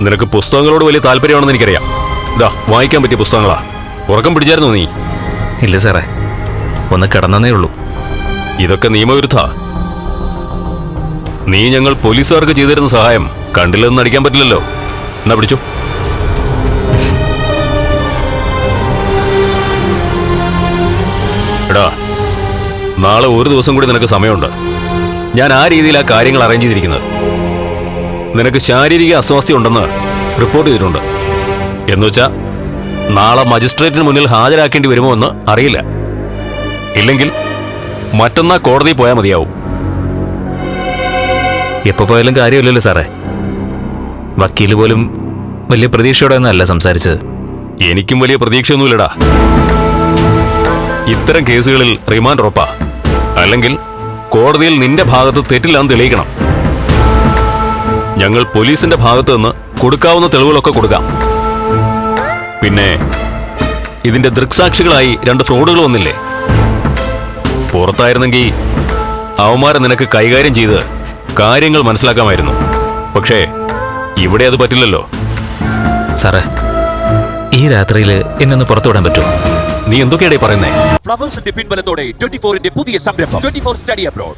നിനക്ക് പുസ്തകങ്ങളോട് വലിയ താല്പര്യമാണെന്ന് എനിക്കറിയാം. ഇതാ വായിക്കാൻ പറ്റിയ പുസ്തകങ്ങളാ. ഉറക്കം പിടിച്ചായിരുന്നോ നീ? ഇല്ല സാറേ, ഒന്ന് കിടന്നേ ഉള്ളൂ. ഇതൊക്കെ നിയമവിരുദ്ധ. നീ ഞങ്ങൾ പോലീസുകാർക്ക് ചെയ്തിരുന്ന സഹായം കണ്ടില്ലെന്ന് നടിക്കാൻ പറ്റില്ലല്ലോ. എന്നാ പിടിച്ചു. എടാ, നാളെ ഒരു ദിവസം കൂടി നിനക്ക് സമയമുണ്ട്. ഞാൻ ആ രീതിയിൽ ആ കാര്യങ്ങൾ അറേഞ്ച് ചെയ്തിരിക്കുന്നത്. നിനക്ക് ശാരീരിക അസ്വാസ്ഥ്യം ഉണ്ടെന്ന് റിപ്പോർട്ട് ചെയ്തിട്ടുണ്ട്. എന്നുവെച്ചാ നാളെ മജിസ്ട്രേറ്റിന് മുന്നിൽ ഹാജരാക്കേണ്ടി വരുമോ എന്ന് അറിയില്ല. ഇല്ലെങ്കിൽ മറ്റന്നാ കോടതി പോയാൽ മതിയാവും. എപ്പോ പോയാലും കാര്യമില്ലല്ലോ സാറേ. വക്കീല് പോലും വലിയ പ്രതീക്ഷയോടെ ഒന്നല്ല സംസാരിച്ചത്. എനിക്കും വലിയ പ്രതീക്ഷയൊന്നുമില്ലടാ. ഇത്തരം കേസുകളിൽ റിമാൻഡ് ഉറപ്പാ. അല്ലെങ്കിൽ കോടതിയിൽ നിന്റെ ഭാഗത്ത് തെറ്റില്ലാന്ന് തെളിയിക്കണം. ഞങ്ങൾ പോലീസിന്റെ ഭാഗത്ത് നിന്ന് കൊടുക്കാവുന്ന തെളിവുകളൊക്കെ കൊടുക്കാം. പിന്നെ ഇതിന്റെ ദൃക്സാക്ഷികളായി 2 ഫ്രോഡുകൾ വന്നില്ലേ? പുറത്തായിരുന്നെങ്കിൽ അവന്മാരെ നിനക്ക് കൈകാര്യം ചെയ്ത് കാര്യങ്ങൾ മനസ്സിലാക്കാമായിരുന്നു. പക്ഷേ ഇവിടെ അത് പറ്റില്ലല്ലോ. സാറേ, ഈ രാത്രിയിൽ എന്നൊന്ന് പുറത്തുവിടാൻ പറ്റുമോ? നീ എന്തൊക്കെയാടേ പറയുന്നേ? ഫ്ലവേഴ്സിന്റെ പിൻബലത്തോടെ 24ന്റെ പുതിയ സംരംഭം 24 സ്റ്റഡി അബ്രോഡ്.